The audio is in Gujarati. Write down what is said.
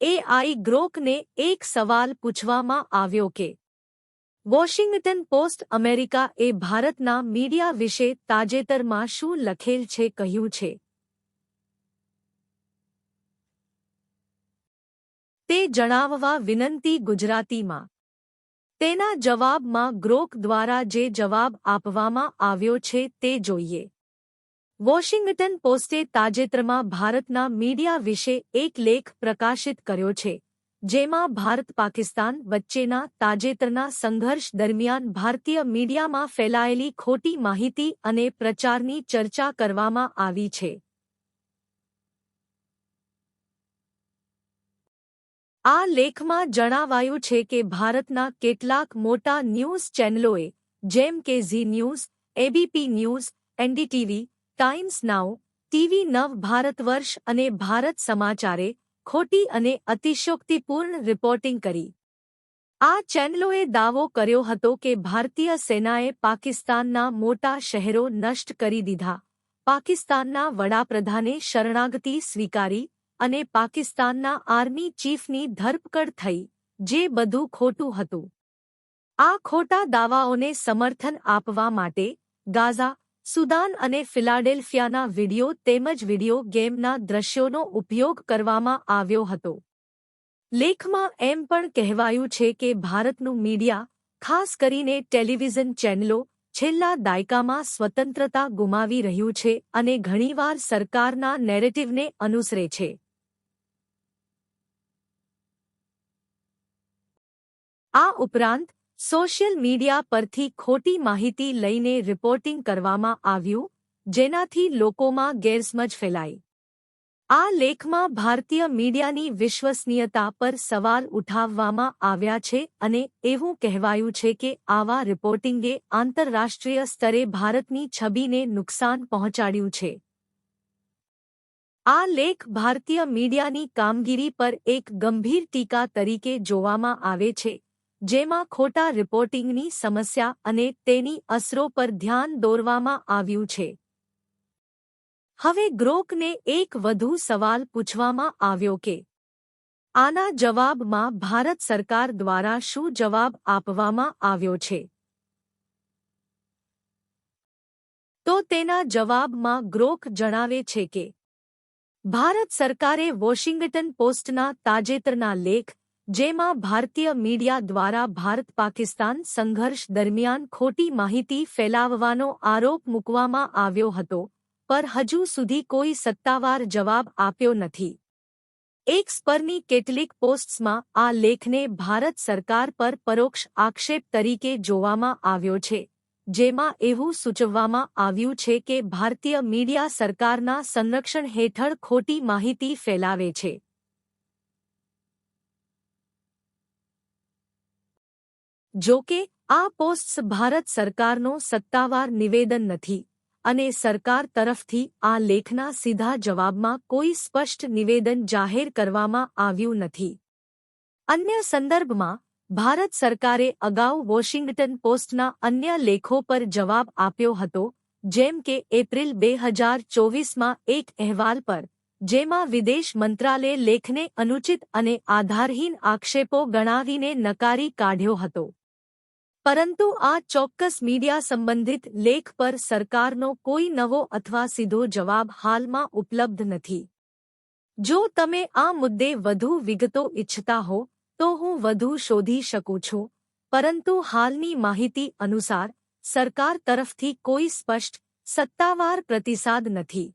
એઆઈ ગ્રોકને એક સવાલ પૂછવામાં આવ્યો કે વોશિંગ્ટન પોસ્ટ અમેરિકા એ ભારતના મીડિયા વિશે તાજેતરમાં શું લખેલ છે કહ્યું છે તે જણાવવા વિનંતી ગુજરાતીમાં। તેના જવાબમાં ગ્રોક દ્વારા જે જવાબ આપવામાં આવ્યો છે તે જોઈએ। વોશિંગ્ટન પોસ્ટે તાજેતરમાં ભારતના મીડિયા વિશે એક લેખ પ્રકાશિત કર્યો છે જેમાં ભારત પાકિસ્તાન વચ્ચેના તાજેતરના સંઘર્ષ દરમિયાન ભારતીય મીડિયામાં ફેલાયેલી ખોટી માહિતી અને પ્રચારની ચર્ચા કરવામાં આવી છે। આ લેખમાં જણાવાયું છે કે ભારતના કેટલાક મોટા ન્યૂઝ ચેનલોએ જેમ કે Zee news, ABP news, NDTV, Times Now, TV નવ ભારતવર્ષ અને ભારત સમાચારે ખોટી અને અતિશયોક્તિપૂર્ણ રિપોર્ટિંગ કરી। આ ચેનલોએ દાવો કર્યો હતો કે ભારતીય સેનાએ પાકિસ્તાનના મોટા શહેરો નષ્ટ કરી દીધા, પાકિસ્તાનના વડાપ્રધાને શરણાગતિ સ્વીકારી અને પાકિસ્તાનના આર્મી ચીફની ધરપકડ થઈ, જે બધું ખોટું હતું। આ ખોટા દાવાઓને સમર્થન આપવા માટે ગાઝા, સુદાન અને ફિલાડેલ્ફિયાના વિડિયો તેમજ વિડિયો ગેમના દ્રશ્યોનો ઉપયોગ કરવામાં આવ્યો હતો। લેખમાં એમ પણ કહેવાયું છે કે ભારતનું મીડિયા, ખાસ કરીને ટેલિવિઝન ચેનલો, છેલ્લા દાયકામાં સ્વતંત્રતા ગુમાવી રહ્યું છે અને ઘણીવાર સરકારના નેરેટિવને અનુસરે છે। આ ઉપરાંત સોશિયલ મીડિયા પરથી ખોટી માહિતી લઈને રિપોર્ટિંગ કરવામાં આવ્યું, જેનાથી લોકોમાં ગેરસમજ ફેલાઈ। આ લેખમાં ભારતીય મીડિયાની વિશ્વસનીયતા પર સવાલ ઉઠાવવામાં આવ્યા છે અને એવું કહેવાયું છે કે આવા રિપોર્ટિંગે આંતરરાષ્ટ્રીય સ્તરે ભારતની છબીને નુકસાન પહોંચાડ્યું છે। આ લેખ ભારતીય મીડિયાની કામગીરી પર એક ગંભીર ટીકા તરીકે જોવામાં આવે છે, જેમાં ખોટા રિપોર્ટિંગની સમસ્યા અને તેની અસરો પર ધ્યાન દોરવામાં આવ્યું છે। હવે ગ્રોકને એક વધુ સવાલ પૂછવામાં આવ્યો કે આના જવાબમાં ભારત સરકાર દ્વારા શું જવાબ આપવામાં આવ્યો છે। તો તેના જવાબમાં ગ્રોક જણાવે છે કે ભારત સરકારે વોશિંગ્ટન પોસ્ટના તાજેતરના લેખ, જેમાં ભારતીય મીડિયા દ્વારા ભારત-પાકિસ્તાન સંઘર્ષ દરમિયાન ખોટી માહિતી ફેલાવવાનો આરોપ મૂકવામાં આવ્યો હતો, પર હજુ સુધી કોઈ સત્તાવાર જવાબ આપ્યો નથી। એક્સ પરની કેટલીક પોસ્ટ્સમાં આ લેખને ભારત સરકાર પર પરોક્ષ આક્ષેપ તરીકે જોવામાં આવ્યો છે, જેમાં એવું સૂચવવામાં આવ્યું છે કે ભારતીય મીડિયા સરકારના સંરક્ષણ હેઠળ ખોટી માહિતી ફેલાવે છે। જો કે આ પોસ્ટ્સ ભારત સરકારનો સત્તાવાર નિવેદન નથી અને સરકાર તરફથી આ લેખના સીધા જવાબમાં કોઈ સ્પષ્ટ નિવેદન જાહેર કરવામાં આવ્યું નથી। અન્ય સંદર્ભમાં ભારત સરકારે અગાઉ વોશિંગ્ટન પોસ્ટના અન્ય લેખો પર જવાબ આપ્યો હતો, જેમ કે એપ્રિલ 2024માં એક અહેવાલ પર, જેમાં વિદેશ મંત્રાલયે લેખને અનુચિત અને આધારહીન આક્ષેપો ગણાવીને નકારી કાઢ્યો હતો। પરંતુ આ ચોક્કસ મીડિયા સંબંધિત લેખ પર સરકારનો કોઈ નવો અથવા સીધો જવાબ હાલમાં ઉપલબ્ધ નથી। જો તમે આ મુદ્દે વધુ વિગતો ઇચ્છતા હો તો હું વધુ શોધી શકું છું, પરંતુ હાલની માહિતી અનુસાર સરકાર તરફથી કોઈ સ્પષ્ટ, સત્તાવાર પ્રતિસાદ નથી।